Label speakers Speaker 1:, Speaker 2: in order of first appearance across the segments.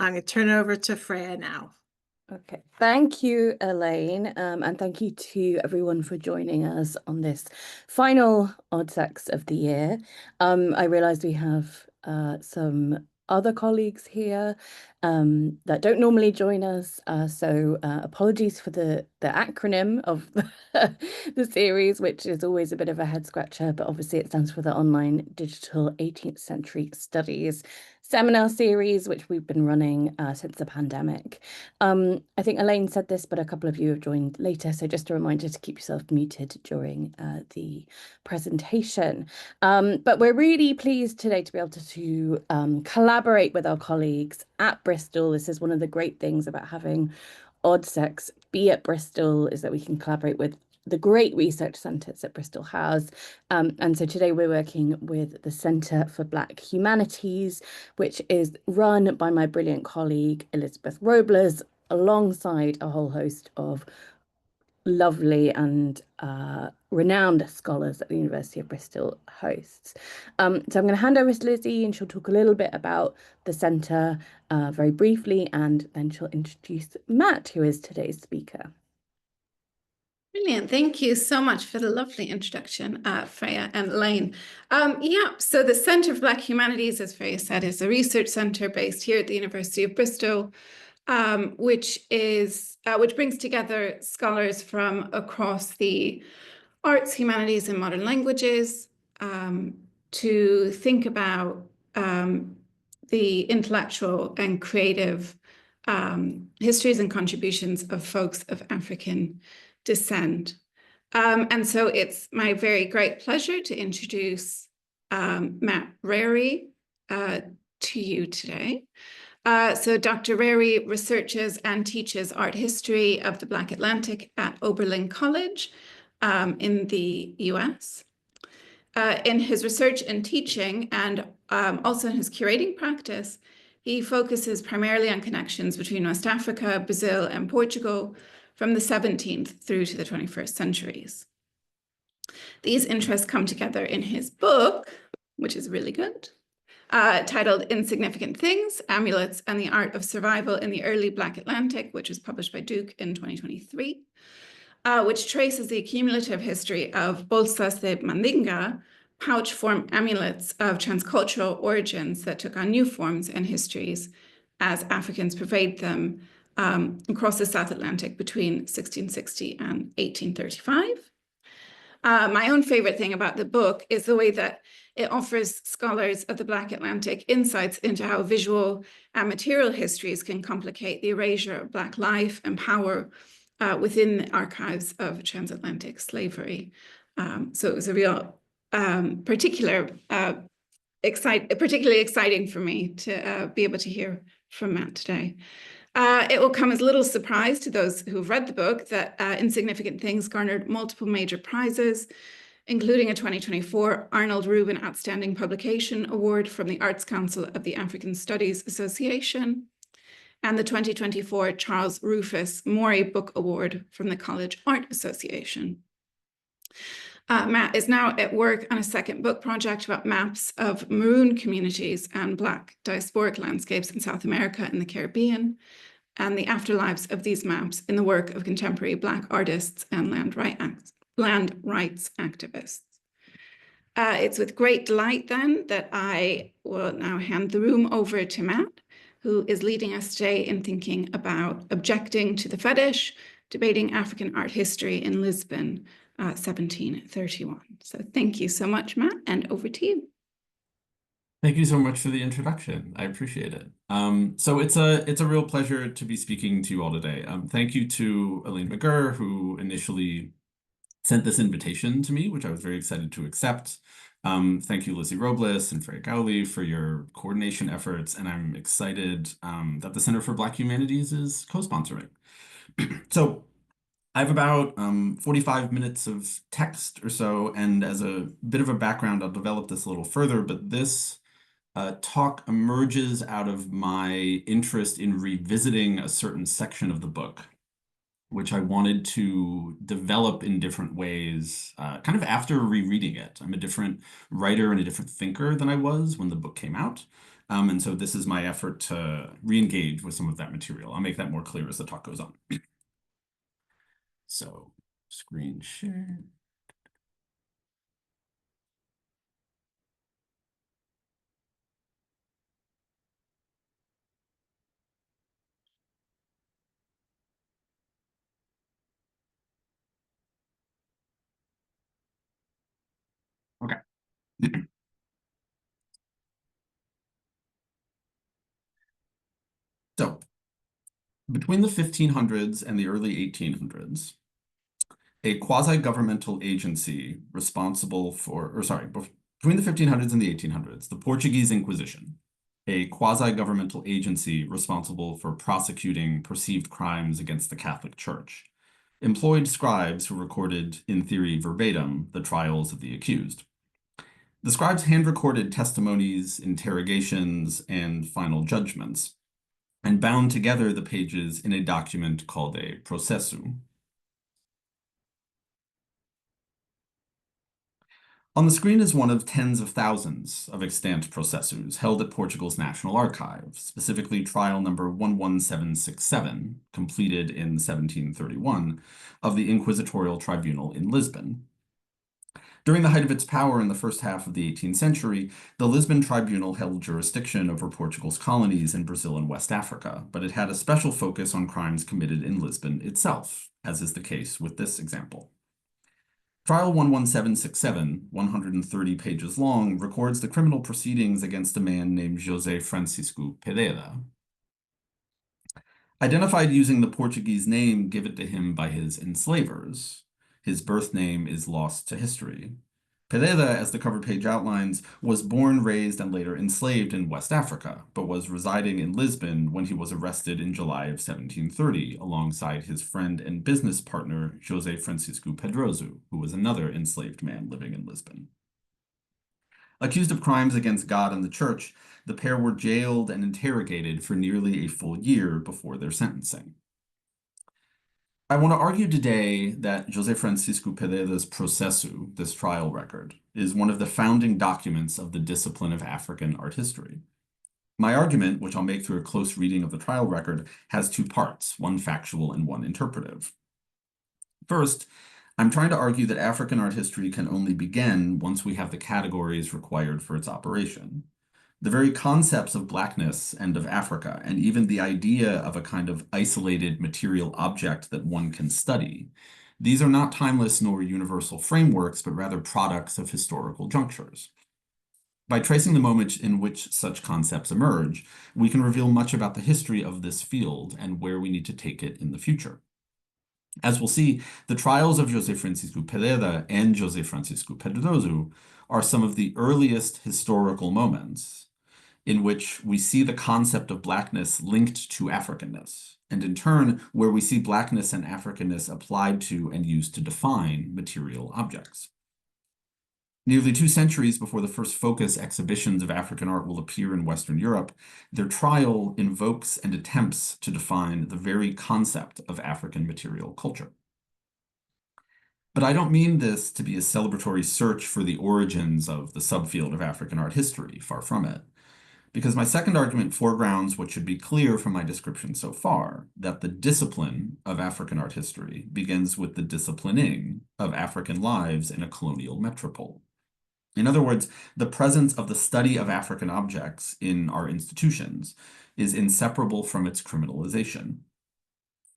Speaker 1: I'm going to turn it over to Freya now.
Speaker 2: Okay, thank you, Elaine, and thank you to everyone for joining us on this final ODSECS of the year. I realised we have some other colleagues here that don't normally join us, so apologies for the acronym of the series, which is always a bit of a head scratcher, but obviously it stands for the Online Digital 18th Century Studies seminar series, which we've been running since the pandemic. I think Elaine said this, but a couple of you have joined later, so just a reminder to keep yourself muted during the presentation. But we're really pleased today to be able to collaborate with our colleagues at Bristol. This is one of the great things about having ODSECS be at Bristol, is that we can collaborate with the great research centres that Bristol has. And so today we're working with the Centre for Black Humanities, which is run by my brilliant colleague, Elizabeth Robles, alongside a whole host of lovely and renowned scholars that the University of Bristol hosts. So I'm going to hand over to Lizzie and she'll talk a little bit about the centre very briefly, and then she'll introduce Matt, who is today's speaker.
Speaker 3: Brilliant. Thank you so much for the lovely introduction, Freya and Elaine. So the Centre for Black Humanities, as Freya said, is a research centre based here at the University of Bristol, which brings together scholars from across the arts, humanities, and modern languages to think about the intellectual and creative histories and contributions of folks of African descent. And so it's my very great pleasure to introduce Matt Rarey to you today. So Dr. Rarey researches and teaches art history of the Black Atlantic at Oberlin College in the US. In his research and teaching, and also in his curating practice, he focuses primarily on connections between West Africa, Brazil, and Portugal from the 17th through to the 21st centuries. These interests come together in his book, which is really good, titled Insignificant Things, Amulets and the Art of Survival in the Early Black Atlantic, which was published by Duke in 2023, which traces the cumulative history of bolsas de Mandinga, pouch-form amulets of transcultural origins that took on new forms and histories as Africans pervade them across the South Atlantic between 1660 and 1835. My own favorite thing about the book is the way that it offers scholars of the Black Atlantic insights into how visual and material histories can complicate the erasure of Black life and power within the archives of transatlantic slavery. So it was a real particularly exciting for me to be able to hear from Matt today. It will come as little surprise to those who've read the book that Insignificant Things garnered multiple major prizes, including a 2024 Arnold Rubin Outstanding Publication Award from the Arts Council of the African Studies Association, and the 2024 Charles Rufus Morey Book Award from the College Art Association. Matt is now at work on a second book project about maps of maroon communities and Black diasporic landscapes in South America and the Caribbean, and the afterlives of these maps in the work of contemporary Black artists and land rights activists. It's with great delight then that I will now hand the room over to Matt, who is leading us today in thinking about objecting to the fetish, debating African art history in Lisbon, 1731. So thank you so much, Matt, and over to you.
Speaker 4: Thank you so much for the introduction. I appreciate it. So it's a real pleasure to be speaking to you all today. Thank you to Elaine McGurr, who initially sent this invitation to me, which I was very excited to accept. Thank you, Lizzie Robles and Freya Gowley, for your coordination efforts, and I'm excited that the Center for Black Humanities is co-sponsoring. So I have about 45 minutes of text or so, and as a bit of a background, I'll develop this a little further, but this talk emerges out of my interest in revisiting a certain section of the book, which I wanted to develop in different ways, kind of after rereading it. I'm a different writer and a different thinker than I was when the book came out. And so this is my effort to re-engage with some of that material. I'll make that more clear as the talk goes on. So screen share. Okay. So between the 1500s and the early 1800s, a quasi-governmental agency responsible for, between the 1500s and the 1800s, the Portuguese Inquisition, a quasi-governmental agency responsible for prosecuting perceived crimes against the Catholic Church, employed scribes who recorded, in theory verbatim, the trials of the accused. The scribes hand-recorded testimonies, interrogations, and final judgments, and bound together the pages in a document called a processo. On the screen is one of tens of thousands of extant processos held at Portugal's National Archive, specifically trial number 11767, completed in 1731, of the Inquisitorial Tribunal in Lisbon. During the height of its power in the first half of the 18th century, the Lisbon Tribunal held jurisdiction over Portugal's colonies in Brazil and West Africa, but it had a special focus on crimes committed in Lisbon itself, as is the case with this example. Trial 11767, 130 pages long, records the criminal proceedings against a man named José Francisco Pereira. Identified using the Portuguese name given to him by his enslavers, his birth name is lost to history. Pereira, as the cover page outlines, was born, raised, and later enslaved in West Africa, but was residing in Lisbon when he was arrested in July of 1730, alongside his friend and business partner, José Francisco Pedroso, who was another enslaved man living in Lisbon. Accused of crimes against God and the Church, the pair were jailed and interrogated for nearly a full year before their sentencing. I want to argue today that José Francisco Pereira's processo, this trial record, is one of the founding documents of the discipline of African art history. My argument, which I'll make through a close reading of the trial record, has two parts, one factual and one interpretive. First, I'm trying to argue that African art history can only begin once we have the categories required for its operation. The very concepts of Blackness and of Africa, and even the idea of a kind of isolated material object that one can study, these are not timeless nor universal frameworks, but rather products of historical junctures. By tracing the moment in which such concepts emerge, we can reveal much about the history of this field and where we need to take it in the future. As we'll see, the trials of José Francisco Pereira and José Francisco Pedroso are some of the earliest historical moments in which we see the concept of Blackness linked to Africanness, and in turn, where we see Blackness and Africanness applied to and used to define material objects. Nearly 2 centuries before the first focus exhibitions of African art will appear in Western Europe, their trial invokes and attempts to define the very concept of African material culture. But I don't mean this to be a celebratory search for the origins of the subfield of African art history, far from it. Because my second argument foregrounds what should be clear from my description so far, that the discipline of African art history begins with the disciplining of African lives in a colonial metropole. In other words, the presence of the study of African objects in our institutions is inseparable from its criminalization.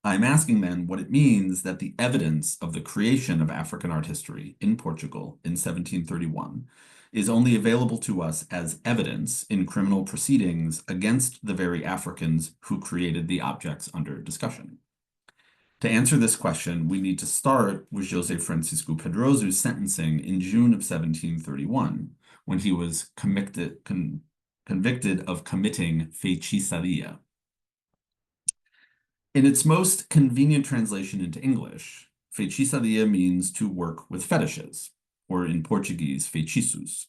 Speaker 4: I'm asking then what it means that the evidence of the creation of African art history in Portugal in 1731 is only available to us as evidence in criminal proceedings against the very Africans who created the objects under discussion. To answer this question, we need to start with José Francisco Pedroso's sentencing in June of 1731, when he was convicted of committing feitiçaria. In its most convenient translation into English, feitiçaria means to work with fetishes, or in Portuguese, feitiços.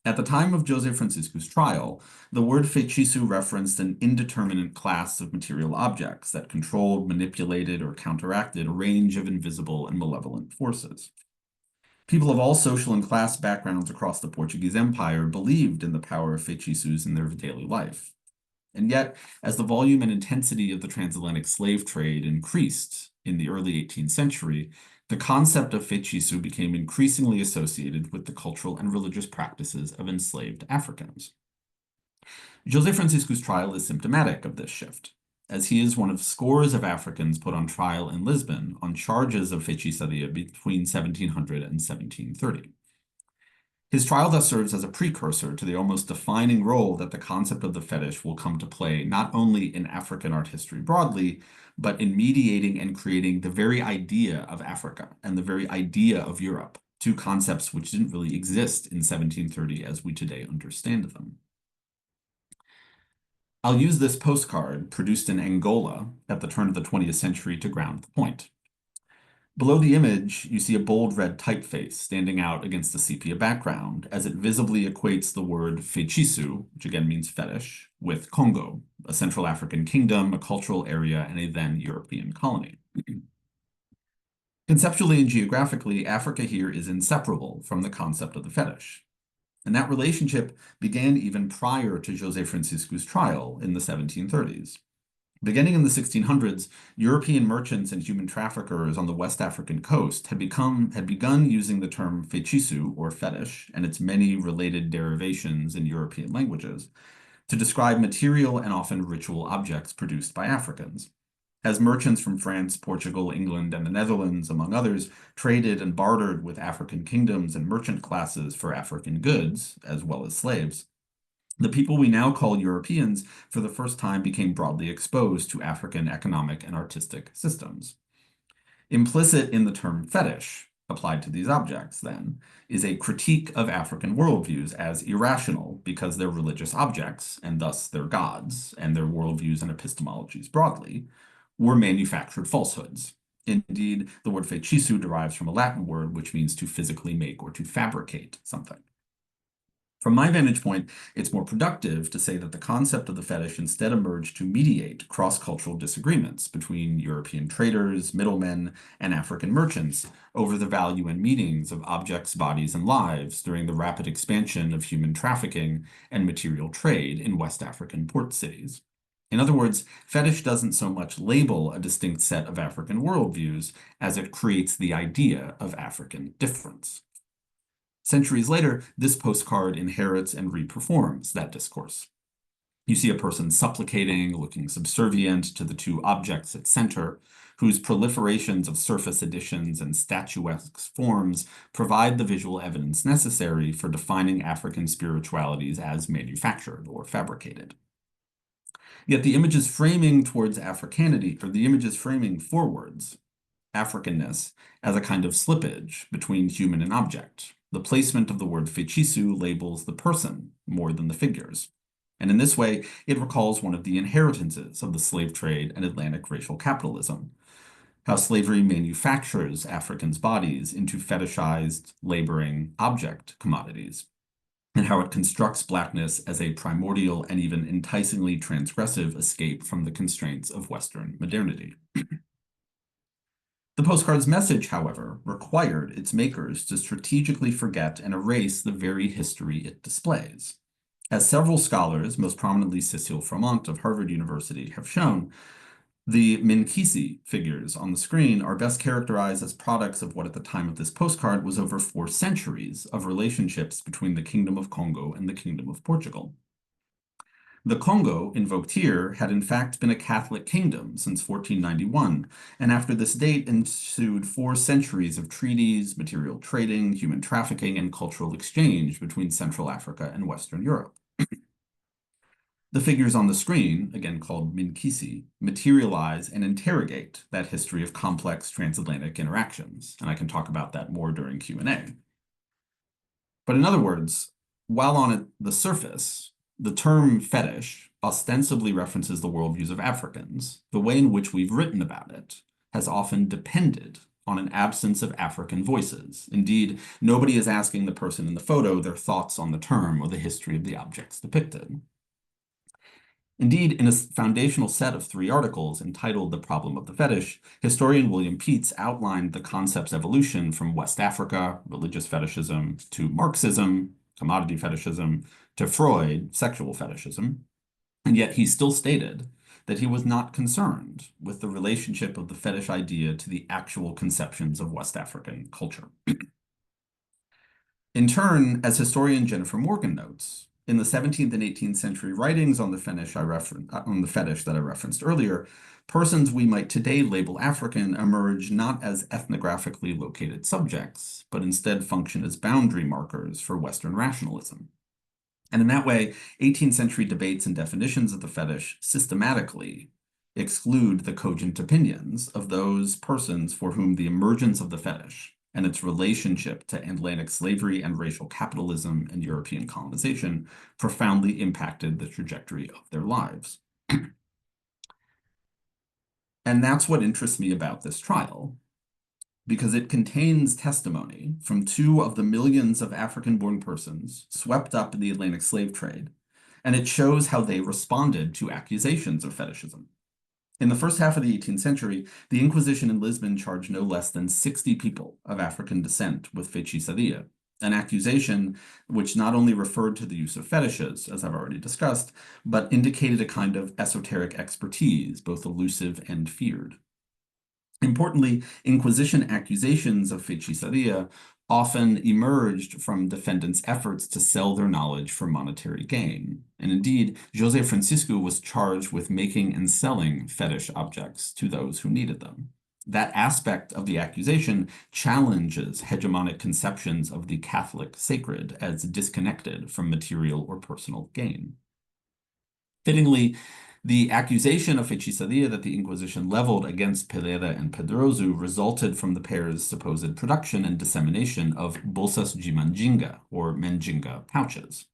Speaker 4: At the time of José Francisco's trial, the word feitiço referenced an indeterminate class of material objects that controlled, manipulated, or counteracted a range of invisible and malevolent forces. People of all social and class backgrounds across the Portuguese Empire believed in the power of feitiços in their daily life. And yet, as the volume and intensity of the transatlantic slave trade increased in the early 18th century, the concept of feitiço became increasingly associated with the cultural and religious practices of enslaved Africans. José Francisco's trial is symptomatic of this shift, as he is one of scores of Africans put on trial in Lisbon on charges of feitiçaria between 1700 and 1730. His trial thus serves as a precursor to the almost defining role that the concept of the fetish will come to play not only in African art history broadly, but in mediating and creating the very idea of Africa and the very idea of Europe, two concepts which didn't really exist in 1730 as we today understand them. I'll use this postcard produced in Angola at the turn of the 20th century to ground the point. Below the image, you see a bold red typeface standing out against the sepia background as it visibly equates the word feitiço, which again means fetish, with Congo, a Central African kingdom, a cultural area, and a then European colony. Conceptually and geographically, Africa here is inseparable from the concept of the fetish. And that relationship began even prior to José Francisco's trial in the 1730s. Beginning in the 1600s, European merchants and human traffickers on the West African coast had begun using the term feitiço, or fetish, and its many related derivations in European languages, to describe material and often ritual objects produced by Africans. As merchants from France, Portugal, England, and the Netherlands, among others, traded and bartered with African kingdoms and merchant classes for African goods, as well as slaves, the people we now call Europeans for the first time became broadly exposed to African economic and artistic systems. Implicit in the term fetish, applied to these objects, then, is a critique of African worldviews as irrational because they're religious objects, and thus their gods, and their worldviews and epistemologies broadly, were manufactured falsehoods. Indeed, the word feitiço derives from a Latin word which means to physically make or to fabricate something. From my vantage point, it's more productive to say that the concept of the fetish instead emerged to mediate cross-cultural disagreements between European traders, middlemen, and African merchants over the value and meanings of objects, bodies, and lives during the rapid expansion of human trafficking and material trade in West African port cities. In other words, fetish doesn't so much label a distinct set of African worldviews as it creates the idea of African difference. Centuries later, this postcard inherits and reperforms that discourse. You see a person supplicating, looking subservient to the two objects at center, whose proliferations of surface additions and statuesque forms provide the visual evidence necessary for defining African spiritualities as manufactured or fabricated. Yet the image is framing towards Africanity, or the image is framing forwards Africanness as a kind of slippage between human and object. The placement of the word feitiço labels the person more than the figures. And in this way, it recalls one of the inheritances of the slave trade and Atlantic racial capitalism, how slavery manufactures Africans' bodies into fetishized, laboring object commodities, and how it constructs Blackness as a primordial and even enticingly transgressive escape from the constraints of Western modernity. The postcard's message, however, required its makers to strategically forget and erase the very history it displays. As several scholars, most prominently Cécile Froment of Harvard University, have shown, the Minkisi figures on the screen are best characterized as products of what at the time of this postcard was over 4 centuries of relationships between the Kingdom of Congo and the Kingdom of Portugal. The Congo, invoked here, had in fact been a Catholic kingdom since 1491, and after this date ensued 4 centuries of treaties, material trading, human trafficking, and cultural exchange between Central Africa and Western Europe. The figures on the screen, again called Minkisi, materialize and interrogate that history of complex transatlantic interactions, and I can talk about that more during Q&A. But in other words, while on the surface, the term fetish ostensibly references the worldviews of Africans, the way in which we've written about it has often depended on an absence of African voices. Indeed, nobody is asking the person in the photo their thoughts on the term or the history of the objects depicted. Indeed, in a foundational set of 3 articles entitled The Problem of the Fetish, historian William Peets outlined the concept's evolution from West Africa, religious fetishism, to Marxism, commodity fetishism, to Freud, sexual fetishism, and yet he still stated that he was not concerned with the relationship of the fetish idea to the actual conceptions of West African culture. In turn, as historian Jennifer Morgan notes, in the 17th and 18th century writings on the fetish that I referenced earlier, persons we might today label African emerge not as ethnographically located subjects, but instead function as boundary markers for Western rationalism. And in that way, 18th century debates and definitions of the fetish systematically exclude the cogent opinions of those persons for whom the emergence of the fetish and its relationship to Atlantic slavery and racial capitalism and European colonization profoundly impacted the trajectory of their lives. And that's what interests me about this trial, because it contains testimony from 2 of the millions of African-born persons swept up in the Atlantic slave trade, and it shows how they responded to accusations of fetishism. In the first half of the 18th century, the Inquisition in Lisbon charged no less than 60 people of African descent with feitiçaria, an accusation which not only referred to the use of fetishes, as I've already discussed, but indicated a kind of esoteric expertise, both elusive and feared. Importantly, Inquisition accusations of feitiçaria often emerged from defendants' efforts to sell their knowledge for monetary gain. And indeed, José Francisco was charged with making and selling fetish objects to those who needed them. That aspect of the accusation challenges hegemonic conceptions of the Catholic sacred as disconnected from material or personal gain. Fittingly, the accusation of feitiçaria that the Inquisition leveled against Pereira and Pedroso resulted from the pair's supposed production and dissemination of bolsas de Mandinga, or Mandinga pouches.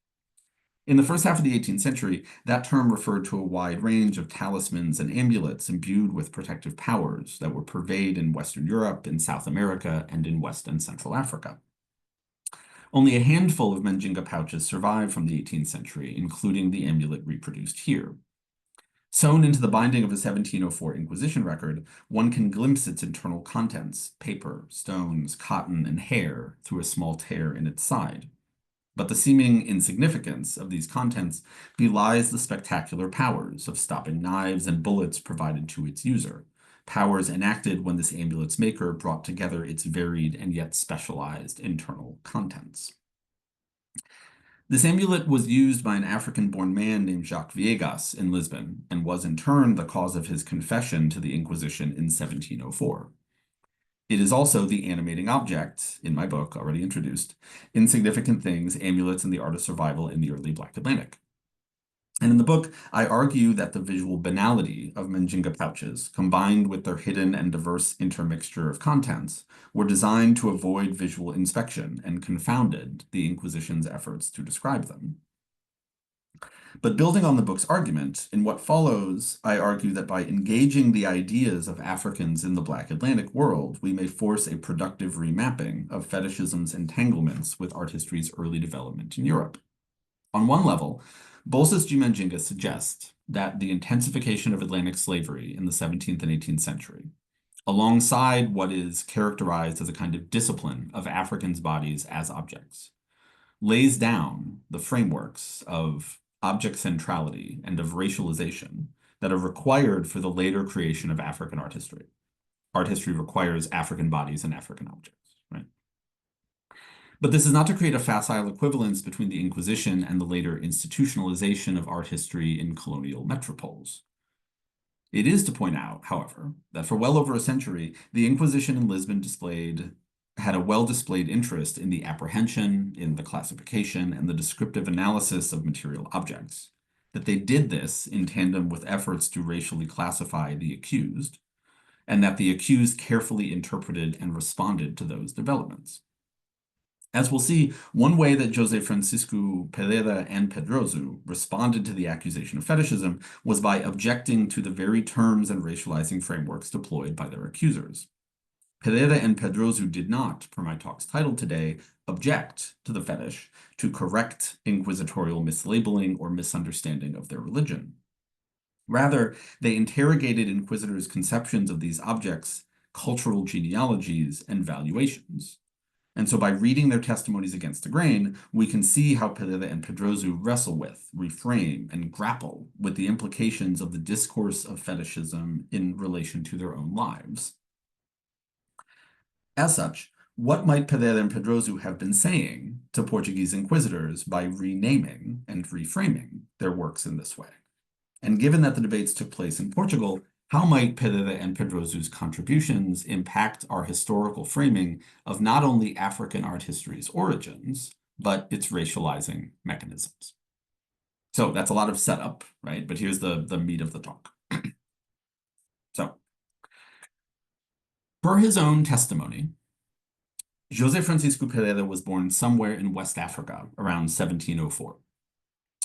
Speaker 4: In the first half of the 18th century, that term referred to a wide range of talismans and amulets imbued with protective powers that were purveyed in Western Europe, in South America, and in West and Central Africa. Only a handful of Mandinga pouches survived from the 18th century, including the amulet reproduced here. Sewn into the binding of a 1704 Inquisition record, one can glimpse its internal contents: paper, stones, cotton, and hair through a small tear in its side. But the seeming insignificance of these contents belies the spectacular powers of stopping knives and bullets provided to its user, powers enacted when this amulet's maker brought together its varied and yet specialized internal contents. This amulet was used by an African-born man named Jacques Viegas in Lisbon, and was in turn the cause of his confession to the Inquisition in 1704. It is also the animating object, in my book, already introduced, Insignificant Things, Amulets and the Art of Survival in the Early Black Atlantic. And in the book, I argue that the visual banality of Mandinga pouches, combined with their hidden and diverse intermixture of contents, were designed to avoid visual inspection and confounded the Inquisition's efforts to describe them. But building on the book's argument, in what follows, I argue that by engaging the ideas of Africans in the Black Atlantic world, we may force a productive remapping of fetishism's entanglements with art history's early development in Europe. On one level, Bolsas de Mandinga suggest that the intensification of Atlantic slavery in the 17th and 18th century, alongside what is characterized as a kind of discipline of Africans' bodies as objects, lays down the frameworks of object centrality and of racialization that are required for the later creation of African art history. Art history requires African bodies and African objects, right? But this is not to create a facile equivalence between the Inquisition and the later institutionalization of art history in colonial metropoles. It is to point out, however, that for well over a century, the Inquisition in Lisbon had a well-displayed interest in the apprehension, in the classification, and the descriptive analysis of material objects, that they did this in tandem with efforts to racially classify the accused, and that the accused carefully interpreted and responded to those developments. As we'll see, one way that José Francisco, Pereira, and Pedroso responded to the accusation of fetishism was by objecting to the very terms and racializing frameworks deployed by their accusers. Pereira and Pedroso did not, per my talk's title today, object to the fetish to correct inquisitorial mislabeling or misunderstanding of their religion. Rather, they interrogated inquisitors' conceptions of these objects, cultural genealogies, and valuations. And so by reading their testimonies against the grain, we can see how Pereira and Pedroso wrestle with, reframe, and grapple with the implications of the discourse of fetishism in relation to their own lives. As such, what might Pereira and Pedroso have been saying to Portuguese inquisitors by renaming and reframing their works in this way? And given that the debates took place in Portugal, how might Pereira and Pedroso's contributions impact our historical framing of not only African art history's origins, but its racializing mechanisms? So that's a lot of setup, right? But here's the meat of the talk. So, per his own testimony, José Francisco Pereira was born somewhere in West Africa around 1704.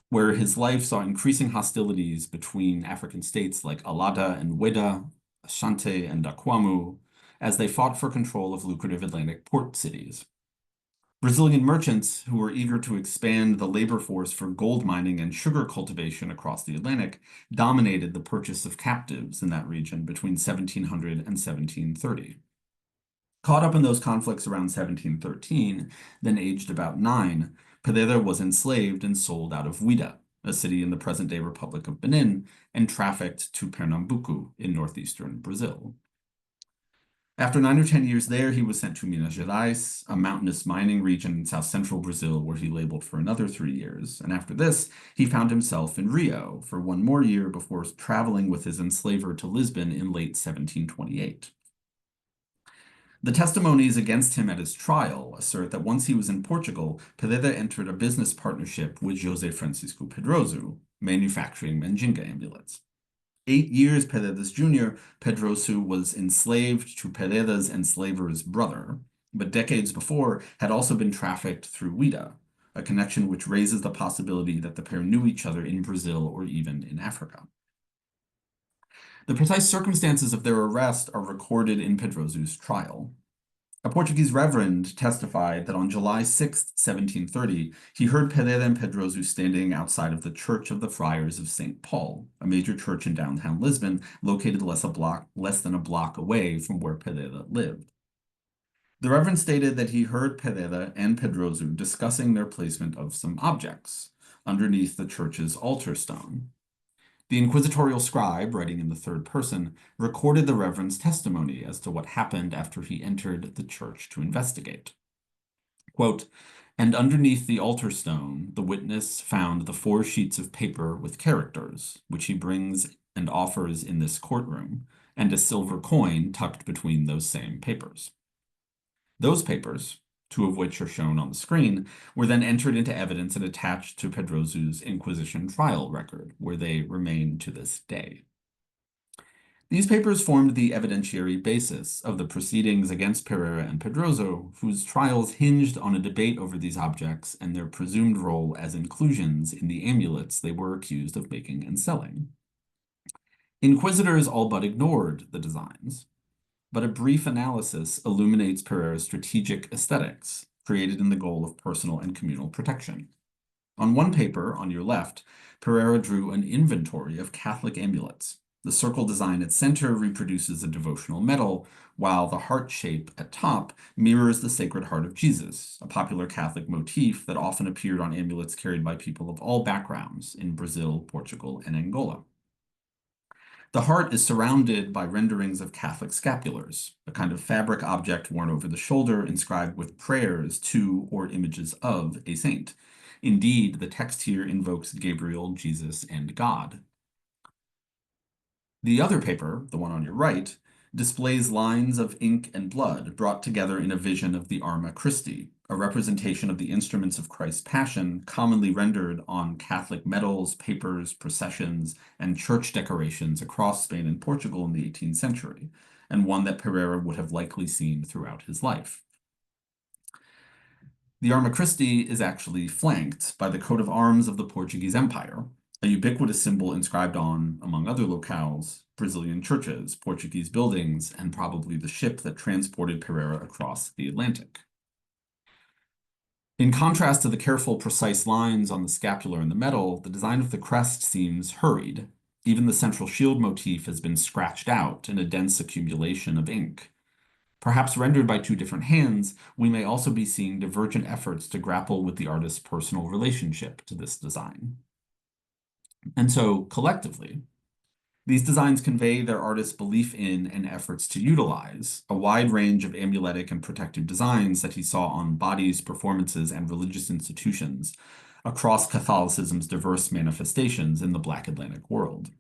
Speaker 4: Where his life saw increasing hostilities between African states like Alada and Weda, Ashanti and Akwamu, as they fought for control of lucrative Atlantic port cities. Brazilian merchants who were eager to expand the labor force for gold mining and sugar cultivation across the Atlantic dominated the purchase of captives in that region between 1700 and 1730. Caught up in those conflicts around 1713, then aged about 9, Pereira was enslaved and sold out of Huida, a city in the present-day Republic of Benin, and trafficked to Pernambuco in northeastern Brazil. After 9 or 10 years there, he was sent to Minas Gerais, a mountainous mining region in south-central Brazil, where he labeled for another 3 years. And after this, he found himself in Rio for 1 more year before traveling with his enslaver to Lisbon in late 1728. The testimonies against him at his trial assert that once he was in Portugal, Pereira entered a business partnership with José Francisco Pedroso, manufacturing Mandinga amulets. 8 years Pereira's junior, Pedroso was enslaved to Pereira's enslaver's brother, but decades before had also been trafficked through Huida, a connection which raises the possibility that the pair knew each other in Brazil or even in Africa. The precise circumstances of their arrest are recorded in Pedroso's trial. A Portuguese reverend testified that on July 6, 1730, he heard Pereira and Pedroso standing outside of the Church of the Friars of St. Paul, a major church in downtown Lisbon, located less than a block away from where Pereira lived. The reverend stated that he heard Pereira and Pedroso discussing their placement of some objects underneath the church's altar stone. The inquisitorial scribe, writing in the third person, recorded the reverend's testimony as to what happened after he entered the church to investigate. Quote, "And underneath the altar stone, the witness found the 4 sheets of paper with characters, which he brings and offers in this courtroom, and a silver coin tucked between those same papers. Those papers, 2 of which are shown on the screen, were then entered into evidence and attached to Pedroso's Inquisition trial record, where they remain to this day. These papers formed the evidentiary basis of the proceedings against Pereira and Pedroso, whose trials hinged on a debate over these objects and their presumed role as inclusions in the amulets they were accused of making and selling. Inquisitors all but ignored the designs, but a brief analysis illuminates Pereira's strategic aesthetics, created in the goal of personal and communal protection. On one paper, on your left, Pereira drew an inventory of Catholic amulets. The circle design at center reproduces a devotional medal, while the heart shape at top mirrors the Sacred Heart of Jesus, a popular Catholic motif that often appeared on amulets carried by people of all backgrounds in Brazil, Portugal, and Angola. The heart is surrounded by renderings of Catholic scapulars, a kind of fabric object worn over the shoulder inscribed with prayers to or images of a saint. Indeed, the text here invokes Gabriel, Jesus, and God. The other paper, the one on your right, displays lines of ink and blood brought together in a vision of the Arma Christi, a representation of the instruments of Christ's Passion commonly rendered on Catholic medals, papers, processions, and church decorations across Spain and Portugal in the 18th century, and one that Pereira would have likely seen throughout his life. The Arma Christi is actually flanked by the coat of arms of the Portuguese Empire, a ubiquitous symbol inscribed on, among other locales, Brazilian churches, Portuguese buildings, and probably the ship that transported Pereira across the Atlantic. In contrast to the careful, precise lines on the scapular and the medal, the design of the crest seems hurried, Even the central shield motif has been scratched out in a dense accumulation of ink. Perhaps rendered by two different hands, we may also be seeing divergent efforts to grapple with the artist's personal relationship to this design. And so, collectively, these designs convey their artist's belief in and efforts to utilize a wide range of amuletic and protective designs that he saw on bodies, performances, and religious institutions across Catholicism's diverse manifestations in the Black Atlantic world.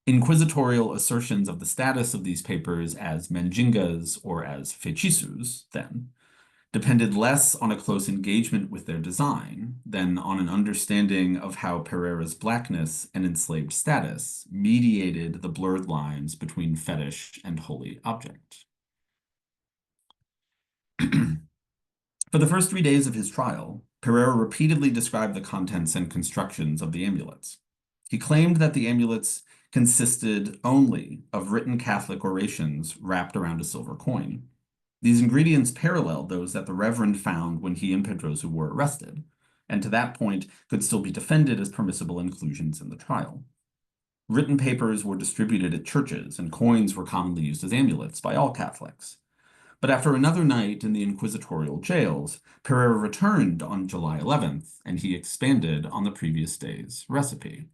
Speaker 4: Inquisitorial assertions of the status of these papers as Mandingas or as feitiços, then, depended less on a close engagement with their design than on an understanding of how Pereira's Blackness and enslaved status mediated the blurred lines between fetish and holy object. For the first 3 days of his trial, Pereira repeatedly described the contents and constructions of the amulets. He claimed that the amulets consisted only of written Catholic orations wrapped around a silver coin. These ingredients paralleled those that the Reverend found when he and Pedroso were arrested, and to that point could still be defended as permissible inclusions in the trial. Written papers were distributed at churches, and coins were commonly used as amulets by all Catholics. But after another night in the inquisitorial jails, Pereira returned on July 11th, and he expanded on the previous day's recipe.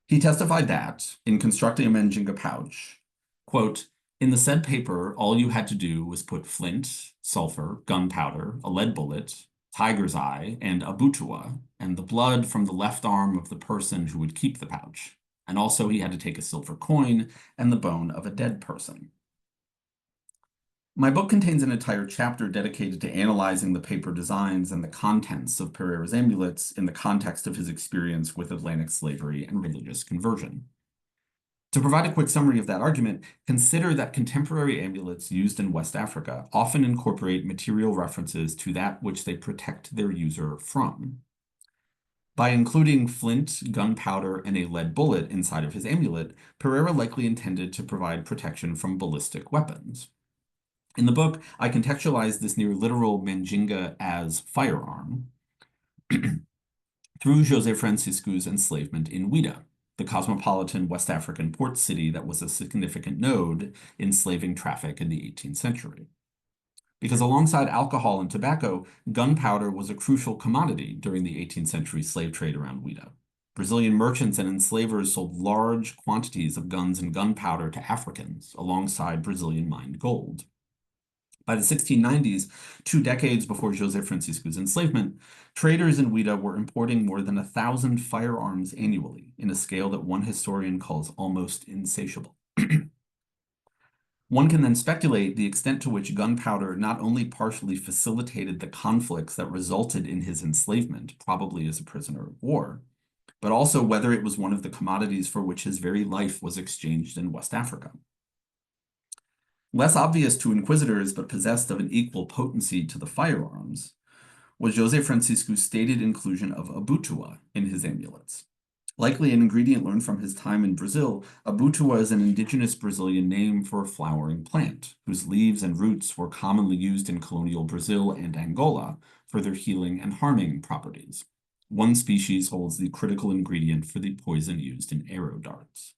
Speaker 4: He testified that, in constructing a Mandinga pouch, quote, "In the said paper, all you had to do was put flint, sulfur, gunpowder, a lead bullet, tiger's eye, and abutua, and the blood from the left arm of the person who would keep the pouch. And also he had to take a silver coin and the bone of a dead person." My book contains an entire chapter dedicated to analyzing the paper designs and the contents of Pereira's amulets in the context of his experience with Atlantic slavery and religious conversion. To provide a quick summary of that argument, consider that contemporary amulets used in West Africa often incorporate material references to that which they protect their user from. By including flint, gunpowder, and a lead bullet inside of his amulet, Pereira likely intended to provide protection from ballistic weapons. In the book, I contextualize this near-literal Mandinga as firearm through José Francisco's enslavement in Ouida, the cosmopolitan West African port city that was a significant node in slaving traffic in the 18th century. Because alongside alcohol and tobacco, gunpowder was a crucial commodity during the 18th century slave trade around Ouida. Brazilian merchants and enslavers sold large quantities of guns and gunpowder to Africans alongside Brazilian mined gold. By the 1690s, 2 decades before José Francisco's enslavement, traders in Ouida were importing more than 1,000 firearms annually in a scale that one historian calls almost insatiable. One can then speculate the extent to which gunpowder not only partially facilitated the conflicts that resulted in his enslavement, probably as a prisoner of war, but also whether it was one of the commodities for which his very life was exchanged in West Africa. Less obvious to inquisitors, but possessed of an equal potency to the firearms, was José Francisco's stated inclusion of abutua in his amulets. Likely an ingredient learned from his time in Brazil, abutua is an indigenous Brazilian name for a flowering plant, whose leaves and roots were commonly used in colonial Brazil and Angola for their healing and harming properties. One species holds the critical ingredient for the poison used in arrow darts.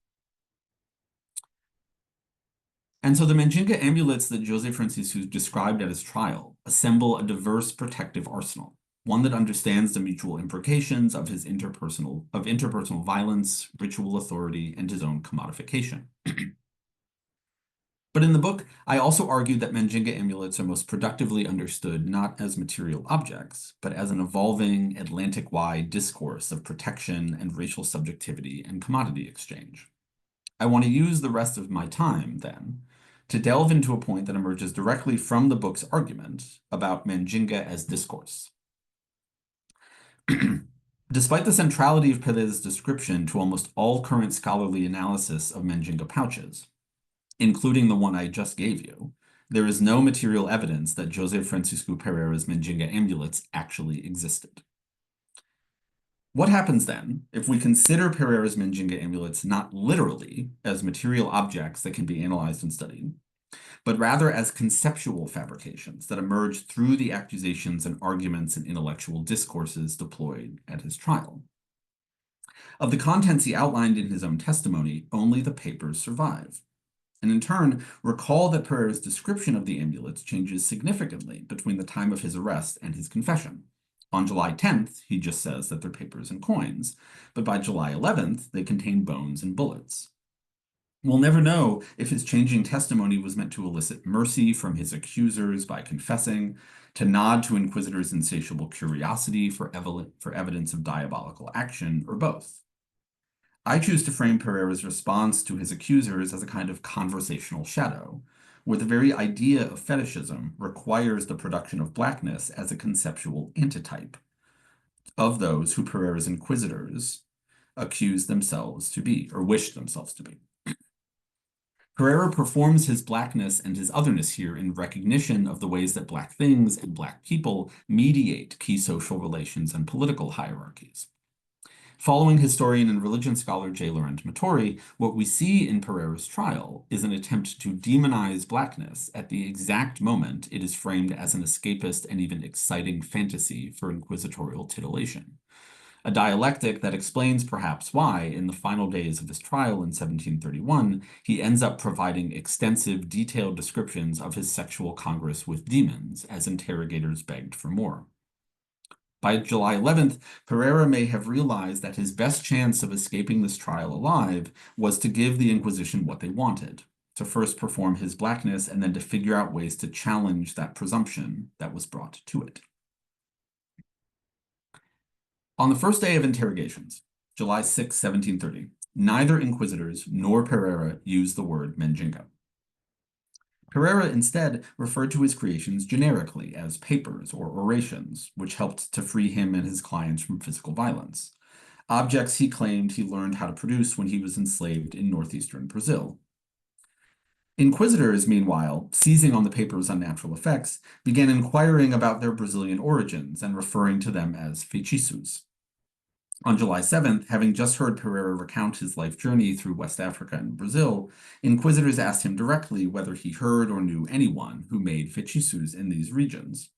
Speaker 4: And so the Mandinga amulets that José Francisco described at his trial assemble a diverse protective arsenal, one that understands the mutual implications of his interpersonal violence, ritual authority, and his own commodification. But in the book, I also argued that Mandinga amulets are most productively understood not as material objects, but as an evolving Atlantic-wide discourse of protection and racial subjectivity and commodity exchange. I want to use the rest of my time, then, to delve into a point that emerges directly from the book's argument about Mandinga as discourse. Despite the centrality of Pereira's description to almost all current scholarly analysis of Mandinga pouches, including the one I just gave you, there is no material evidence that José Francisco Pereira's Mandinga amulets actually existed. What happens then if we consider Pereira's Mandinga amulets not literally as material objects that can be analyzed and studied, but rather as conceptual fabrications that emerge through the accusations and arguments and intellectual discourses deployed at his trial? Of the contents he outlined in his own testimony, only the papers survive. And in turn, recall that Pereira's description of the amulets changes significantly between the time of his arrest and his confession. On July 10th, he just says that they're papers and coins, but by July 11th, they contain bones and bullets. We'll never know if his changing testimony was meant to elicit mercy from his accusers by confessing, to nod to inquisitors' insatiable curiosity for evidence of diabolical action, or both. I choose to frame Pereira's response to his accusers as a kind of conversational shadow, where the very idea of fetishism requires the production of blackness as a conceptual antitype of those who Pereira's inquisitors accuse themselves to be, or wish themselves to be. Pereira performs his blackness and his otherness here in recognition of the ways that Black things and Black people mediate key social relations and political hierarchies. Following historian and religion scholar J. Laurent Mattori, what we see in Pereira's trial is an attempt to demonize Blackness at the exact moment it is framed as an escapist and even exciting fantasy for inquisitorial titillation. A dialectic that explains perhaps why, in the final days of his trial in 1731, he ends up providing extensive, detailed descriptions of his sexual congress with demons as interrogators begged for more. By July 11th, Pereira may have realized that his best chance of escaping this trial alive was to give the Inquisition what they wanted, to first perform his blackness and then to figure out ways to challenge that presumption that was brought to it. On the first day of interrogations, July 6, 1730, neither inquisitors nor Pereira used the word Mandinga. Pereira instead referred to his creations generically as papers or orations, which helped to free him and his clients from physical violence, objects he claimed he learned how to produce when he was enslaved in northeastern Brazil. Inquisitors, meanwhile, seizing on the paper's unnatural effects, began inquiring about their Brazilian origins and referring to them as feitiços. On July 7th, having just heard Pereira recount his life journey through West Africa and Brazil, inquisitors asked him directly whether he heard or knew anyone who made feitiços in these regions.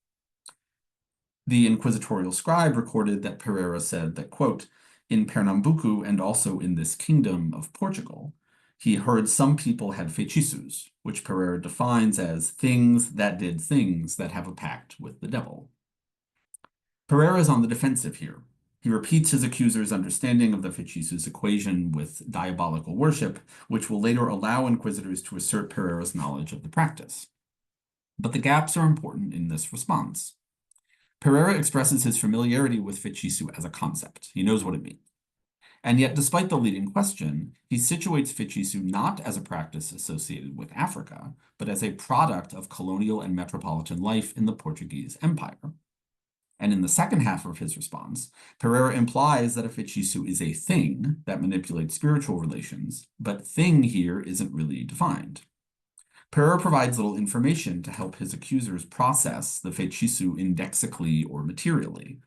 Speaker 4: The inquisitorial scribe recorded that Pereira said that, quote, in Pernambuco and also in this kingdom of Portugal, he heard some people had feitiços, which Pereira defines as things that did things that have a pact with the devil. Pereira is on the defensive here. He repeats his accuser's understanding of the feitiços equation with diabolical worship, which will later allow inquisitors to assert Pereira's knowledge of the practice. But the gaps are important in this response. Pereira expresses his familiarity with feitiço as a concept. He knows what it means. And yet, despite the leading question, he situates feitiço not as a practice associated with Africa, but as a product of colonial and metropolitan life in the Portuguese Empire. And in the second half of his response, Pereira implies that a feitiço is a thing that manipulates spiritual relations, but thing here isn't really defined. Pereira provides little information to help his accusers process the feitiço indexically or materially.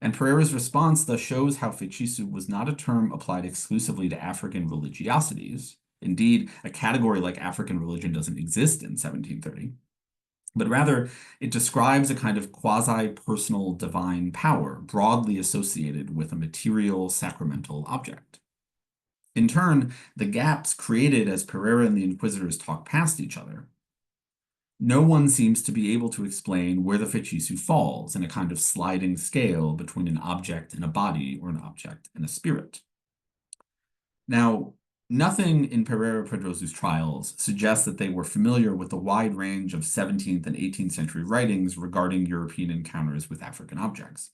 Speaker 4: And Pereira's response thus shows how feitiço was not a term applied exclusively to African religiosities. Indeed, a category like African religion doesn't exist in 1730. But rather, it describes a kind of quasi-personal divine power broadly associated with a material sacramental object. In turn, the gaps created as Pereira and the inquisitors talk past each other, no one seems to be able to explain where the feitiço falls in a kind of sliding scale between an object and a body or an object and a spirit. Now, nothing in Pereira Pedroso's trials suggests that they were familiar with the wide range of 17th and 18th century writings regarding European encounters with African objects.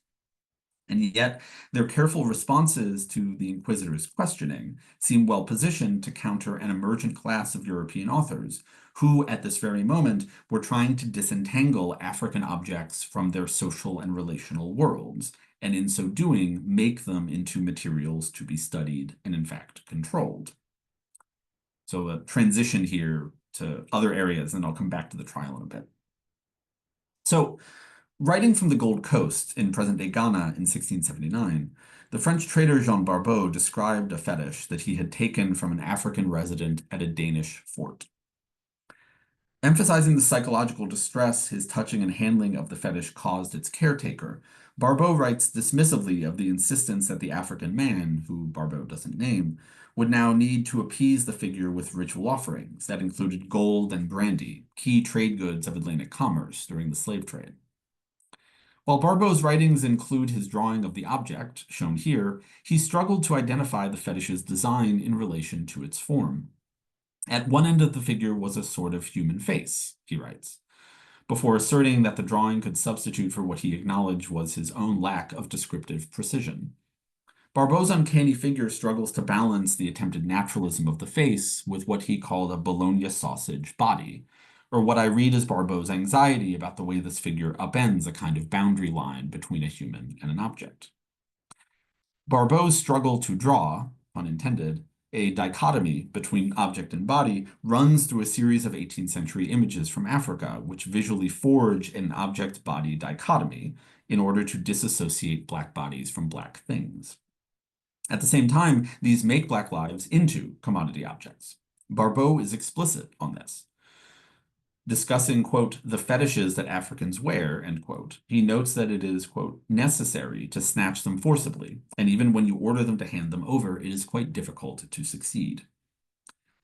Speaker 4: And yet, their careful responses to the inquisitors' questioning seem well positioned to counter an emergent class of European authors who, at this very moment, were trying to disentangle African objects from their social and relational worlds, and in so doing, make them into materials to be studied and, in fact, controlled. So a transition here to other areas, and I'll come back to the trial in a bit. So, writing from the Gold Coast in present-day Ghana in 1679, the French trader Jean Barbeau described a fetish that he had taken from an African resident at a Danish fort. Emphasizing the psychological distress his touching and handling of the fetish caused its caretaker, Barbeau writes dismissively of the insistence that the African man, who Barbeau doesn't name, would now need to appease the figure with ritual offerings that included gold and brandy, key trade goods of Atlantic commerce during the slave trade. While Barbeau's writings include his drawing of the object, shown here, he struggled to identify the fetish's design in relation to its form. At one end of the figure was a sort of human face, he writes, before asserting that the drawing could substitute for what he acknowledged was his own lack of descriptive precision. Barbeau's uncanny figure struggles to balance the attempted naturalism of the face with what he called a bologna sausage body, or what I read as Barbeau's anxiety about the way this figure upends a kind of boundary line between a human and an object. Barbeau's struggle to draw, pun intended, a dichotomy between object and body runs through a series of 18th-century images from Africa, which visually forge an object-body dichotomy in order to disassociate Black bodies from Black things. At the same time, these make Black lives into commodity objects. Barbeau is explicit on this. Discussing, quote, the fetishes that Africans wear, end quote, he notes that it is, quote, necessary to snatch them forcibly, and even when you order them to hand them over, it is quite difficult to succeed.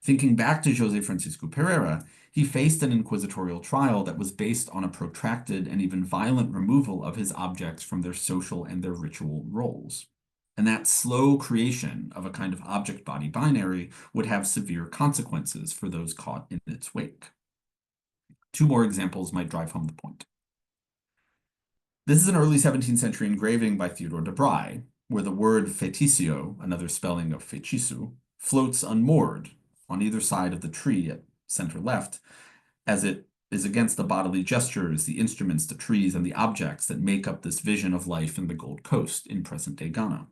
Speaker 4: Thinking back to José Francisco Pereira, he faced an inquisitorial trial that was based on a protracted and even violent removal of his objects from their social and their ritual roles. And that slow creation of a kind of object-body binary would have severe consequences for those caught in its wake. Two more examples might drive home the point. This is an early 17th century engraving by Theodore de Bry, where the word feticcio, another spelling of feitiçu, floats unmoored on either side of the tree at center left, as it is against the bodily gestures, the instruments, the trees, and the objects that make up this vision of life in the Gold Coast in present-day Ghana.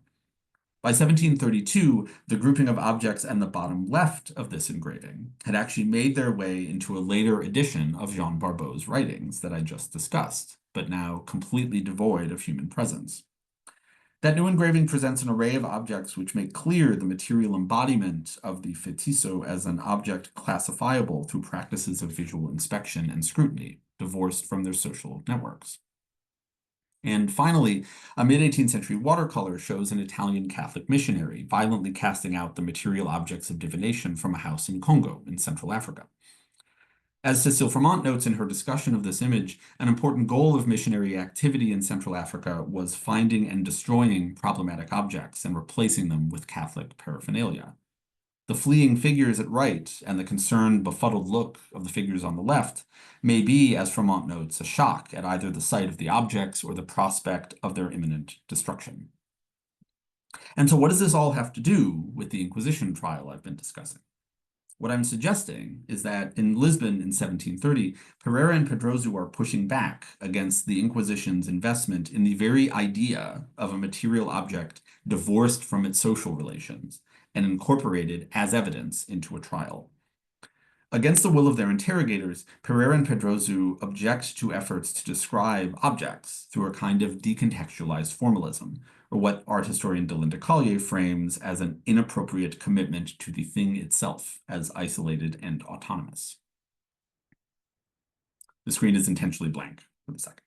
Speaker 4: By 1732, the grouping of objects and the bottom left of this engraving had actually made their way into a later edition of Jean Barbeau's writings that I just discussed, but now completely devoid of human presence. That new engraving presents an array of objects which make clear the material embodiment of the feitiço as an object classifiable through practices of visual inspection and scrutiny, divorced from their social networks. And finally, a mid-18th century watercolor shows an Italian Catholic missionary violently casting out the material objects of divination from a house in Congo in Central Africa. As Cécile Fremont notes in her discussion of this image, an important goal of missionary activity in Central Africa was finding and destroying problematic objects and replacing them with Catholic paraphernalia. The fleeing figures at right and the concerned, befuddled look of the figures on the left may be, as Fremont notes, a shock at either the sight of the objects or the prospect of their imminent destruction. And so what does this all have to do with the Inquisition trial I've been discussing? What I'm suggesting is that in Lisbon in 1730, Pereira and Pedroso are pushing back against the Inquisition's investment in the very idea of a material object divorced from its social relations and incorporated as evidence into a trial. Against the will of their interrogators, Pereira and Pedroso object to efforts to describe objects through a kind of decontextualized formalism, or what art historian Delinda Collier frames as an inappropriate commitment to the thing itself as isolated and autonomous. The screen is intentionally blank for the second.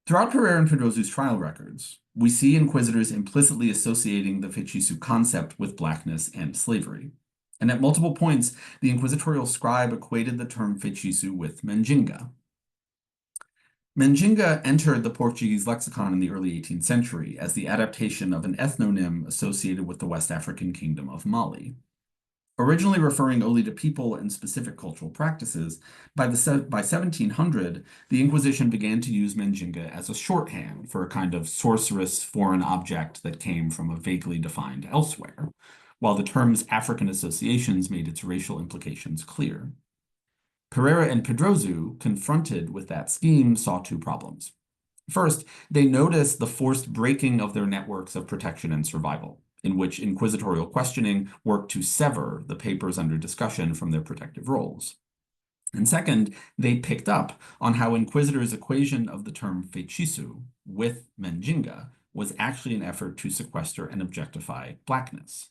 Speaker 4: Throughout Pereira and Pedroso's trial records, we see inquisitors implicitly associating the feitiço concept with Blackness and slavery. And at multiple points, the inquisitorial scribe equated the term feitiço with Mandinga. Mandinga entered the Portuguese lexicon in the early 18th century as the adaptation of an ethnonym associated with the West African kingdom of Mali. Originally referring only to people and specific cultural practices, by 1700, the Inquisition began to use Mandinga as a shorthand for a kind of sorcerous foreign object that came from a vaguely defined elsewhere, while the term's African associations made its racial implications clear. Pereira and Pedroso, confronted with that scheme, saw two problems. First, they noticed the forced breaking of their networks of protection and survival, in which inquisitorial questioning worked to sever the papers under discussion from their protective roles. And second, they picked up on how inquisitors' equation of the term feitiço with Mandinga was actually an effort to sequester and objectify Blackness.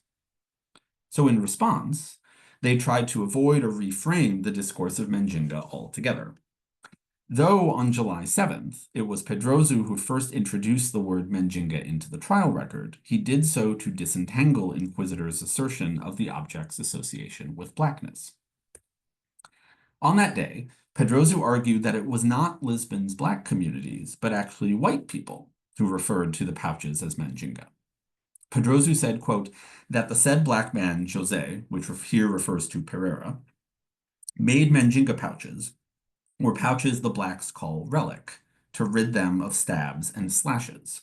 Speaker 4: So in response, they tried to avoid or reframe the discourse of Mandinga altogether. Though on July 7th, it was Pedroso who first introduced the word Mandinga into the trial record, he did so to disentangle inquisitors' assertion of the object's association with blackness. On that day, Pedroso argued that it was not Lisbon's black communities, but actually white people who referred to the pouches as Mandinga. Pedroso said, quote, that the said black man, José, which here refers to Pereira, made Mandinga pouches, or pouches the blacks call relic, to rid them of stabs and slashes.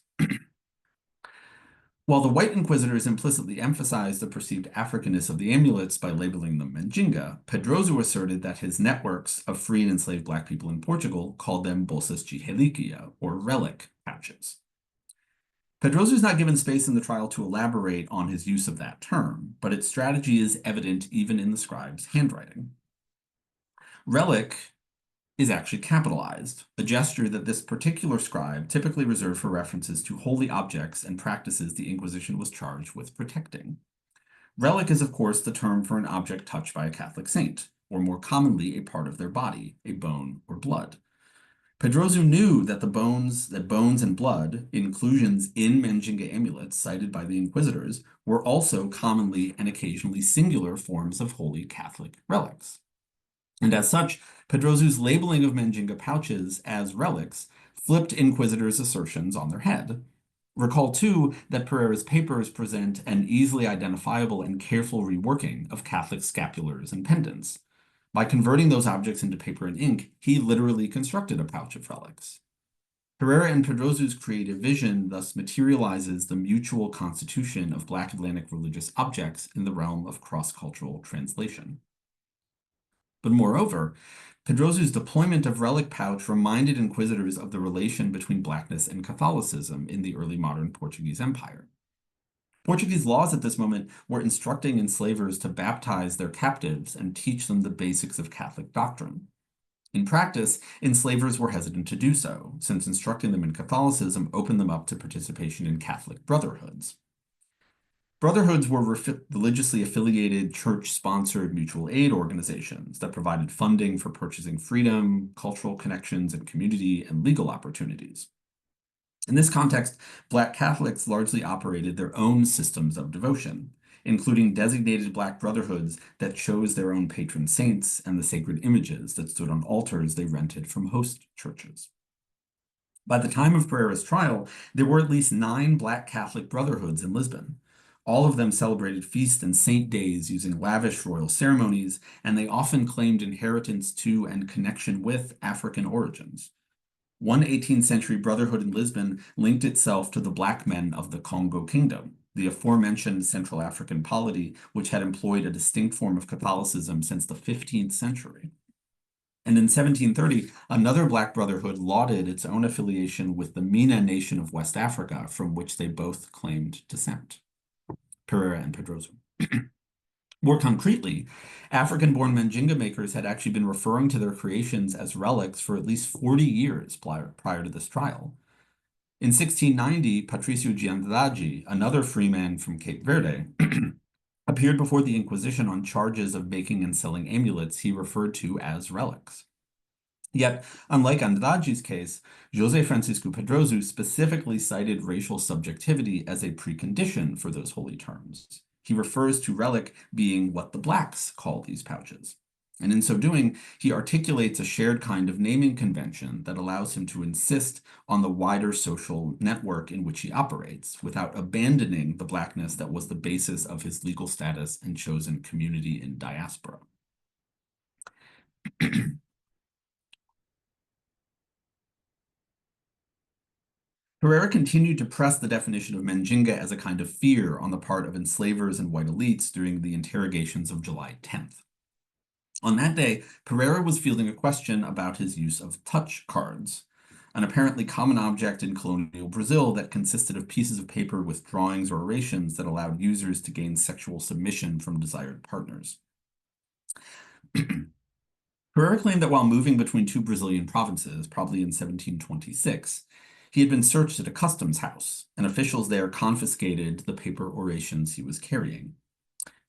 Speaker 4: While the white inquisitors implicitly emphasized the perceived Africanness of the amulets by labeling them Mandinga, Pedroso asserted that his networks of free and enslaved black people in Portugal called them bolsas de relíquia, or relic pouches. Pedroso is not given space in the trial to elaborate on his use of that term, but its strategy is evident even in the scribe's handwriting. Relic is actually capitalized, a gesture that this particular scribe typically reserved for references to holy objects and practices the Inquisition was charged with protecting. Relic is, of course, the term for an object touched by a Catholic saint, or more commonly, a part of their body, a bone or blood. Pedroso knew that bones and blood, inclusions in Mandinga amulets cited by the Inquisitors, were also commonly and occasionally singular forms of holy Catholic relics. And as such, Pedroso's labeling of Mandinga pouches as relics flipped inquisitors' assertions on their head. Recall, too, that Pereira's papers present an easily identifiable and careful reworking of Catholic scapulars and pendants. By converting those objects into paper and ink, he literally constructed a pouch of relics. Pereira and Pedroso's creative vision thus materializes the mutual constitution of Black Atlantic religious objects in the realm of cross-cultural translation. But moreover, Pedroso's deployment of relic pouch reminded inquisitors of the relation between Blackness and Catholicism in the early modern Portuguese Empire. Portuguese laws at this moment were instructing enslavers to baptize their captives and teach them the basics of Catholic doctrine. In practice, enslavers were hesitant to do so, since instructing them in Catholicism opened them up to participation in Catholic brotherhoods. Brotherhoods were religiously affiliated, church-sponsored mutual aid organizations that provided funding for purchasing freedom, cultural connections, and community and legal opportunities. In this context, Black Catholics largely operated their own systems of devotion, including designated Black brotherhoods that chose their own patron saints and the sacred images that stood on altars they rented from host churches. By the time of Pereira's trial, there were at least 9 Black Catholic brotherhoods in Lisbon. All of them celebrated feast and saint days using lavish royal ceremonies, and they often claimed inheritance to and connection with African origins. One 18th-century brotherhood in Lisbon linked itself to the Black men of the Congo Kingdom, the aforementioned Central African polity, which had employed a distinct form of Catholicism since the 15th century. And in 1730, another Black brotherhood lauded its own affiliation with the Mina nation of West Africa, from which they both claimed descent. Pereira and Pedroso. More concretely, African-born Mandinga makers had actually been referring to their creations as relics for at least 40 years prior to this trial. In 1690, Patricio de Andrade, another freeman from Cape Verde, appeared before the Inquisition on charges of making and selling amulets he referred to as relics. Yet, unlike Andrade's case, José Francisco Pedroso specifically cited racial subjectivity as a precondition for those holy terms. He refers to relic being what the Blacks call these pouches. And in so doing, he articulates a shared kind of naming convention that allows him to insist on the wider social network in which he operates, without abandoning the Blackness that was the basis of his legal status and chosen community in diaspora. Pereira continued to press the definition of Mandinga as a kind of fear on the part of enslavers and white elites during the interrogations of July 10th. On that day, Pereira was fielding a question about his use of touch cards, an apparently common object in colonial Brazil that consisted of pieces of paper with drawings or orations that allowed users to gain sexual submission from desired partners. Pereira claimed that while moving between 2 Brazilian provinces, probably in 1726, he had been searched at a customs house, and officials there confiscated the paper orations he was carrying.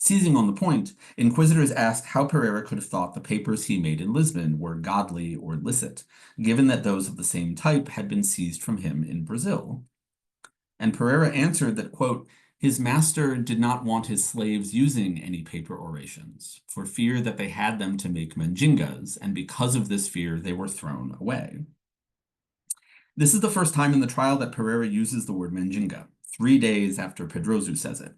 Speaker 4: Seizing on the point, inquisitors asked how Pereira could have thought the papers he made in Lisbon were godly or licit, given that those of the same type had been seized from him in Brazil. And Pereira answered that, quote, his master did not want his slaves using any paper orations, for fear that they had them to make Mandingas, and because of this fear they were thrown away. This is the first time in the trial that Pereira uses the word Mandinga, 3 days after Pedroso says it.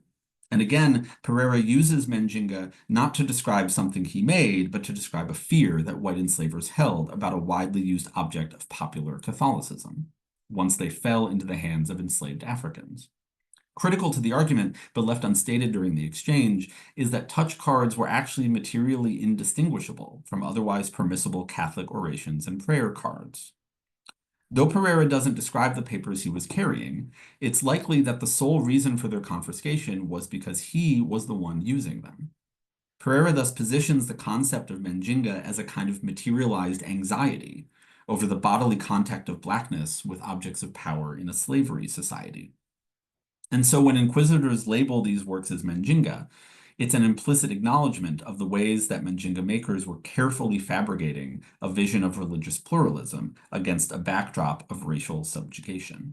Speaker 4: And again, Pereira uses Mandinga not to describe something he made, but to describe a fear that white enslavers held about a widely used object of popular Catholicism, once they fell into the hands of enslaved Africans. Critical to the argument, but left unstated during the exchange, is that touch cards were actually materially indistinguishable from otherwise permissible Catholic orations and prayer cards. Though Pereira doesn't describe the papers he was carrying, it's likely that the sole reason for their confiscation was because he was the one using them. Pereira thus positions the concept of Mandinga as a kind of materialized anxiety over the bodily contact of Blackness with objects of power in a slavery society. And so when inquisitors label these works as Mandinga, it's an implicit acknowledgement of the ways that Mandinga makers were carefully fabricating a vision of religious pluralism against a backdrop of racial subjugation.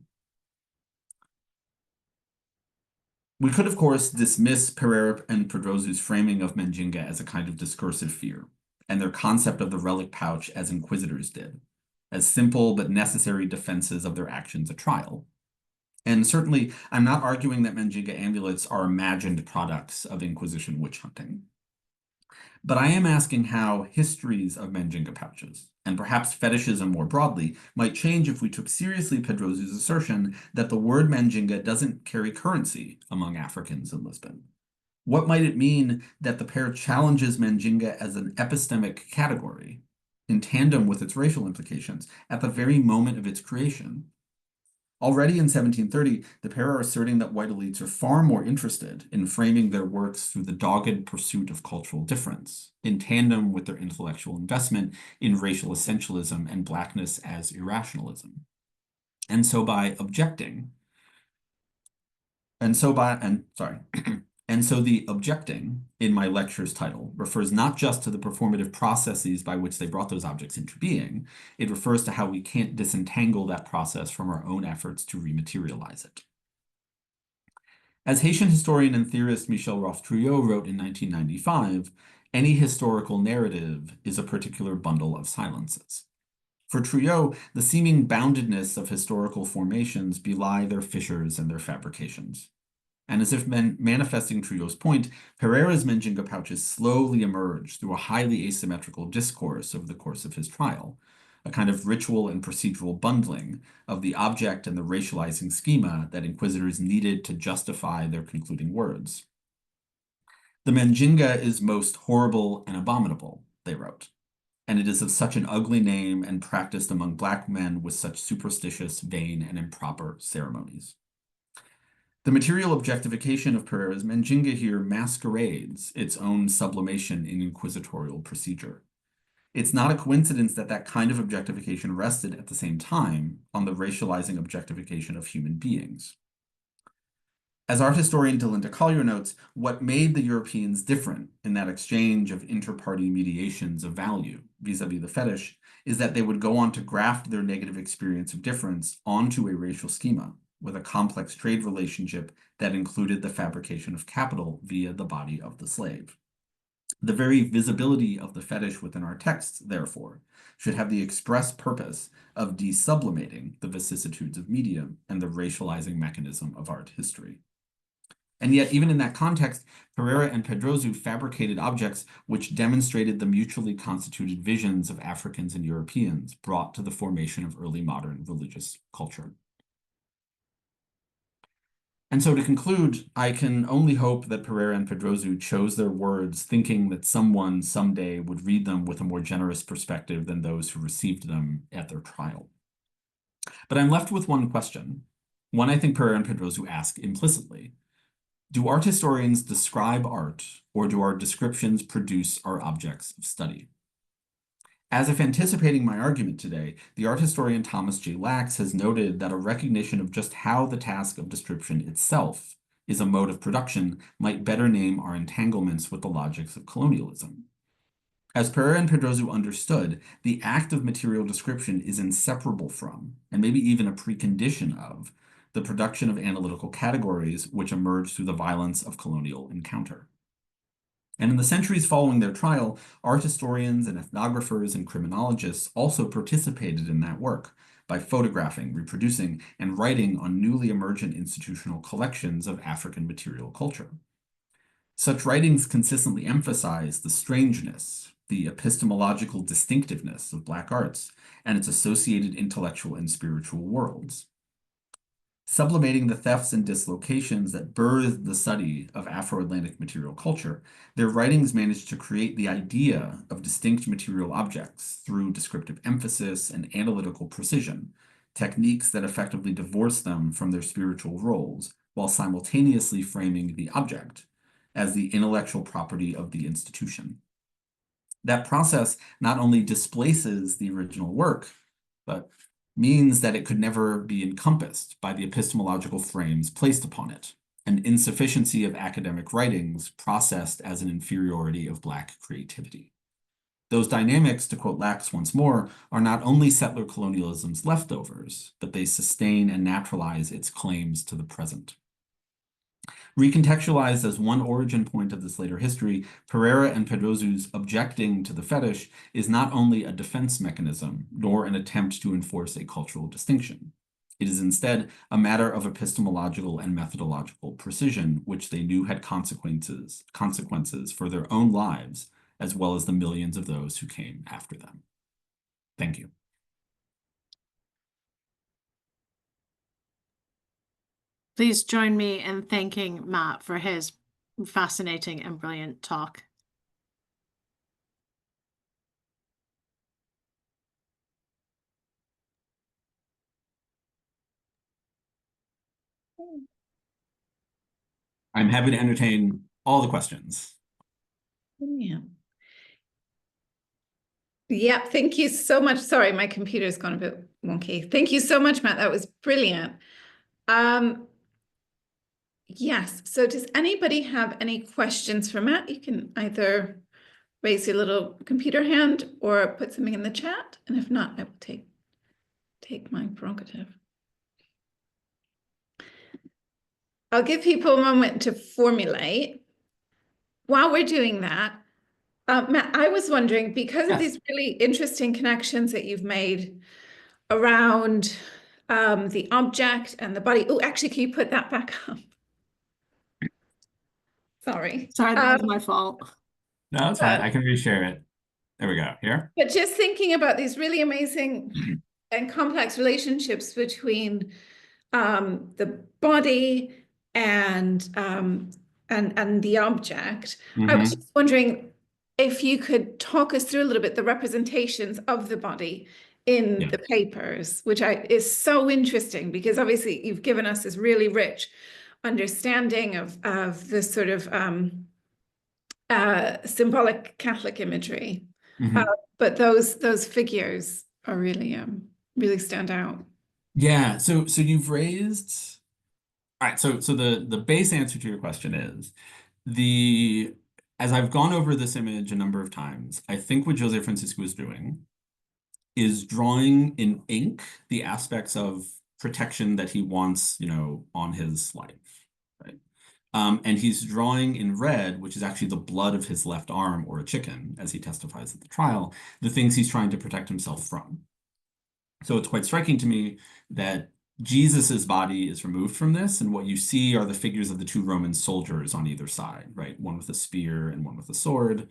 Speaker 4: We could, of course, dismiss Pereira and Pedroso's framing of Mandinga as a kind of discursive fear, and their concept of the relic pouch as inquisitors did, as simple but necessary defenses of their actions at trial. And certainly, I'm not arguing that Mandinga amulets are imagined products of Inquisition witch hunting. But I am asking how histories of Mandinga pouches, and perhaps fetishism more broadly, might change if we took seriously Pedroso's assertion that the word Mandinga doesn't carry currency among Africans in Lisbon. What might it mean that the pair challenges Mandinga as an epistemic category, in tandem with its racial implications, at the very moment of its creation? Already in 1730, the pair are asserting that white elites are far more interested in framing their works through the dogged pursuit of cultural difference, in tandem with their intellectual investment in racial essentialism and Blackness as irrationalism. And so by objecting, and so the objecting in my lecture's title refers not just to the performative processes by which they brought those objects into being, it refers to how we can't disentangle that process from our own efforts to rematerialize it. As Haitian historian and theorist Michel Roth-Trouillot wrote in 1995, any historical narrative is a particular bundle of silences. For Trouillot, the seeming boundedness of historical formations belie their fissures and their fabrications. And as if manifesting Trouillot's point, Pereira's Mandinga pouches slowly emerge through a highly asymmetrical discourse over the course of his trial, a kind of ritual and procedural bundling of the object and the racializing schema that inquisitors needed to justify their concluding words. The Mandinga is most horrible and abominable, they wrote, and it is of such an ugly name and practiced among Black men with such superstitious, vain, and improper ceremonies. The material objectification of Pereira's Mandinga here masquerades its own sublimation in inquisitorial procedure. It's not a coincidence that that kind of objectification rested at the same time on the racializing objectification of human beings. As art historian Delinda Collier notes, what made the Europeans different in that exchange of inter-party mediations of value vis-a-vis the fetish is that they would go on to graft their negative experience of difference onto a racial schema, with a complex trade relationship that included the fabrication of capital via the body of the slave. The very visibility of the fetish within our texts, therefore, should have the express purpose of desublimating the vicissitudes of media and the racializing mechanism of art history. And yet, even in that context, Pereira and Pedroso fabricated objects which demonstrated the mutually constituted visions of Africans and Europeans brought to the formation of early modern religious culture. And so to conclude, I can only hope that Pereira and Pedroso chose their words thinking that someone someday would read them with a more generous perspective than those who received them at their trial. But I'm left with one question, one I think Pereira and Pedroso ask implicitly. Do art historians describe art, or do our descriptions produce our objects of study? As if anticipating my argument today, the art historian Thomas J. Lax has noted that a recognition of just how the task of description itself is a mode of production might better name our entanglements with the logics of colonialism. As Pereira and Pedroso understood, the act of material description is inseparable from, and maybe even a precondition of, the production of analytical categories which emerge through the violence of colonial encounter. And in the centuries following their trial, art historians and ethnographers and criminologists also participated in that work by photographing, reproducing, and writing on newly emergent institutional collections of African material culture. Such writings consistently emphasize the strangeness, the epistemological distinctiveness of Black arts and its associated intellectual and spiritual worlds. Sublimating the thefts and dislocations that birthed the study of Afro-Atlantic material culture, their writings managed to create the idea of distinct material objects through descriptive emphasis and analytical precision, techniques that effectively divorce them from their spiritual roles while simultaneously framing the object as the intellectual property of the institution. That process not only displaces the original work, but means that it could never be encompassed by the epistemological frames placed upon it, an insufficiency of academic writings processed as an inferiority of Black creativity. Those dynamics, to quote Lax once more, are not only settler colonialism's leftovers, but they sustain and naturalize its claims to the present. Recontextualized as one origin point of this later history, Pereira and Pedroso's objecting to the fetish is not only a defense mechanism, nor an attempt to enforce a cultural distinction. It is instead a matter of epistemological and methodological precision, which they knew had consequences for their own lives, as well as the millions of those who came after them. Thank you.
Speaker 1: Please join me in thanking Matt for his fascinating and brilliant talk.
Speaker 4: I'm happy to entertain all the questions.
Speaker 3: Yeah. Yeah, thank you so much. Sorry, my computer's gone a bit wonky. Thank you so much, Matt. That was brilliant. Yes, so does anybody have any questions for Matt? You can either raise your little computer hand or put something in the chat. And if not, I will take my prerogative. I'll give people a moment to formulate. While we're doing that, Matt, I was wondering, because of these really interesting connections that you've made around the object and the body. Oh, actually, can you put that back up? Sorry.
Speaker 1: Sorry, that was my fault.
Speaker 4: No, it's fine. I can reshare it. There we go. Here.
Speaker 3: But just thinking about these really amazing and complex relationships between the body and the object, I was just wondering if you could talk us through a little bit the representations of the body in the papers, which is so interesting because obviously you've given us this really rich understanding of this sort of symbolic Catholic imagery. But those figures are really really stand out.
Speaker 4: Yeah, so you've raised, all right, so the base answer to your question is as I've gone over this image a number of times, I think what José Francisco is doing is drawing in ink the aspects of protection that he wants, on his life, right? And he's drawing in red, which is actually the blood of his left arm or a chicken, as he testifies at the trial, the things he's trying to protect himself from. So it's quite striking to me that Jesus's body is removed from this, and what you see are the figures of the two Roman soldiers on either side, right? One with a spear and one with a sword,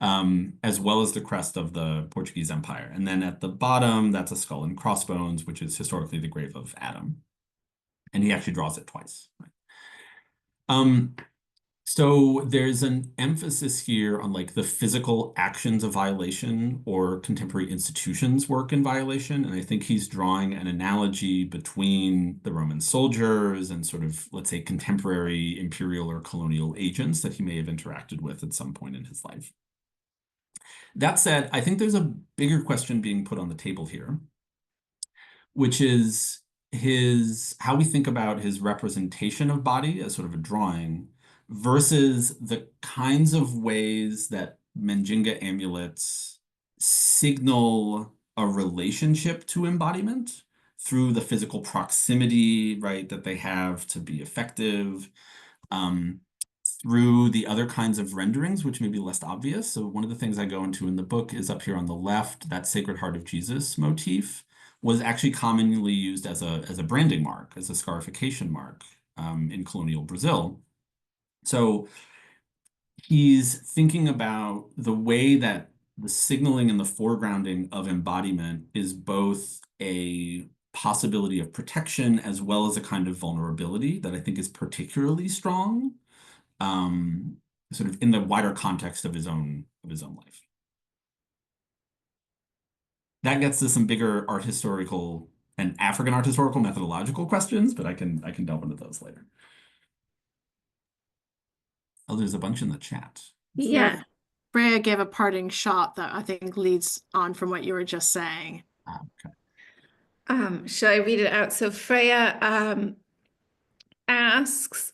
Speaker 4: as well as the crest of the Portuguese Empire. And then at the bottom, that's a skull and crossbones, which is historically the grave of Adam. And he actually draws it twice, right? So there's an emphasis here on like the physical actions of violation or contemporary institutions work in violation. And I think he's drawing an analogy between the Roman soldiers and sort of, let's say, contemporary imperial or colonial agents that he may have interacted with at some point in his life. That said, I think there's a bigger question being put on the table here, which is, how we think about his representation of body as sort of a drawing versus the kinds of ways that Mandinga amulets signal a relationship to embodiment through the physical proximity, right, that they have to be effective, through the other kinds of renderings, which may be less obvious. So one of the things I go into in the book is up here on the left, that Sacred Heart of Jesus motif was actually commonly used as a branding mark, as a scarification mark in colonial Brazil. So he's thinking about the way that the signaling and the foregrounding of embodiment is both a possibility of protection as well as a kind of vulnerability that I think is particularly strong, sort of in the wider context of his own life. That gets to some bigger art historical and African art historical methodological questions, but I can delve into those later. Oh, there's a bunch in the chat.
Speaker 3: Yeah.
Speaker 1: Freya gave a parting shot that I think leads on from what you were just saying.
Speaker 4: Okay.
Speaker 3: Shall I read it out? So Freya asks,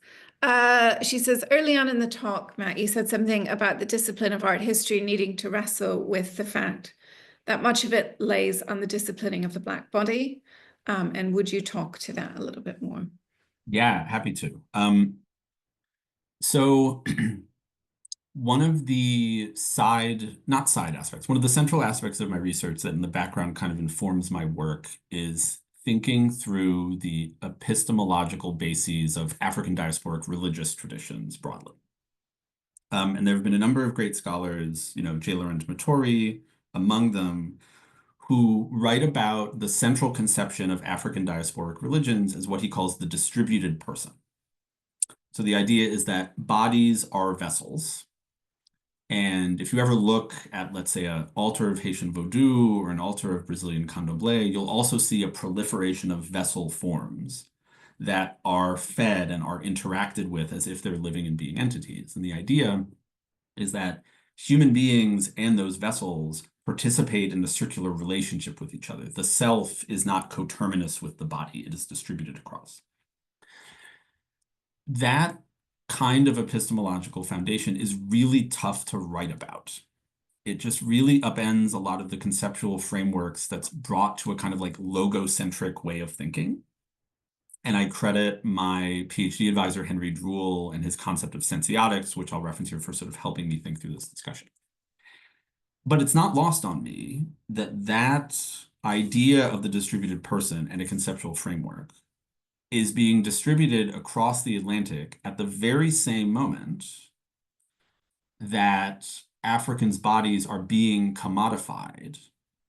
Speaker 3: she says, early on in the talk, Matt, you said something about the discipline of art history needing to wrestle with the fact that much of it lays on the disciplining of the Black body. And would you talk to that a little bit more?
Speaker 4: Yeah, happy to. So one of the not side aspects, one of the central aspects of my research that in the background kind of informs my work is thinking through the epistemological bases of African diasporic religious traditions broadly. And there have been a number of great scholars, J. Laurent Mattori, among them, who write about the central conception of African diasporic religions as what he calls the distributed person. So the idea is that bodies are vessels. And if you ever look at, let's say, an altar of Haitian Vodou or an altar of Brazilian Candomblé, you'll also see a proliferation of vessel forms that are fed and are interacted with as if they're living and being entities. And the idea is that human beings and those vessels participate in a circular relationship with each other. The self is not coterminous with the body, it is distributed across. That kind of epistemological foundation is really tough to write about. It just really upends a lot of the conceptual frameworks that's brought to a kind of like logocentric way of thinking. And I credit my PhD advisor, Henry Druhl, and his concept of sensiotics, which I'll reference here for sort of helping me think through this discussion. But it's not lost on me that that idea of the distributed person and a conceptual framework is being distributed across the Atlantic at the very same moment that Africans' bodies are being commodified,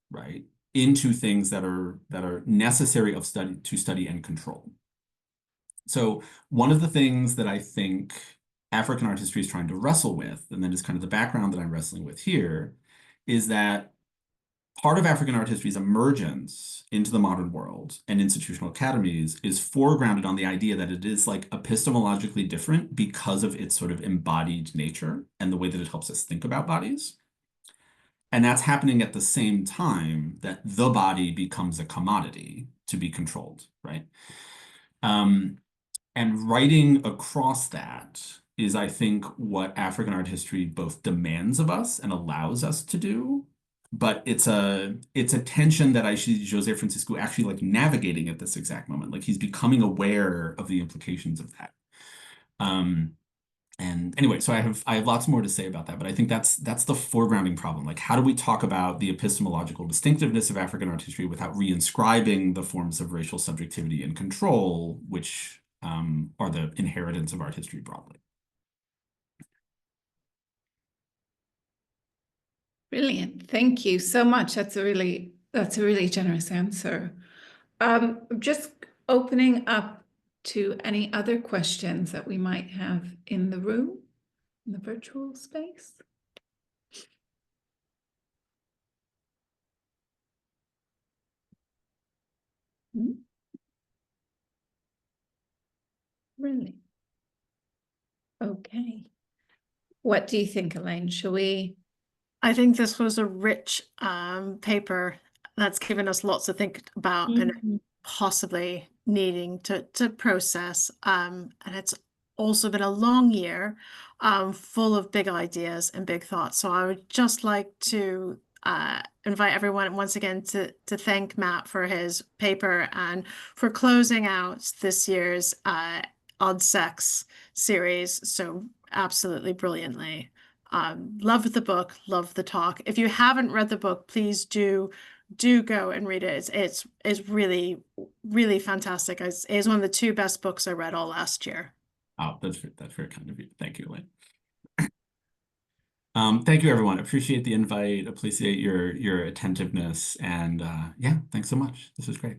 Speaker 4: right, into things that are necessary to study and control. So one of the things that I think African art history is trying to wrestle with, and then is kind of the background that I'm wrestling with here, is that part of African art history's emergence into the modern world and institutional academies is foregrounded on the idea that it is like epistemologically different because of its sort of embodied nature and the way that it helps us think about bodies. And that's happening at the same time that the body becomes a commodity to be controlled, right? And writing across that is, I think, what African art history both demands of us and allows us to do. But it's a tension that I see José Francisco actually like navigating at this exact moment. Like he's becoming aware of the implications of that. And anyway, so I have lots more to say about that, but I think that's the foregrounding problem. Like, how do we talk about the epistemological distinctiveness of African art history without reinscribing the forms of racial subjectivity and control, which are the inheritance of art history broadly?
Speaker 3: Brilliant. Thank you so much. That's a really generous answer. I'm just opening up to any other questions that we might have in the room, in the virtual space. Really? Okay. What do you think, Elaine? Shall we?
Speaker 1: I think this was a rich paper that's given us lots to think about and possibly needing to process. And it's also been a long year, full of big ideas and big thoughts. So I would just like to invite everyone once again to thank Matt for his paper and for closing out this year's ODSECS series so absolutely brilliantly. Love the book, love the talk. If you haven't read the book, please do go and read it. It's really, really fantastic. It's one of the 2 best books I read all last year.
Speaker 4: Oh, that's very kind of you. Thank you, Elaine. Thank you, everyone. Appreciate the invite. Appreciate your attentiveness. And yeah, thanks so much. This was great.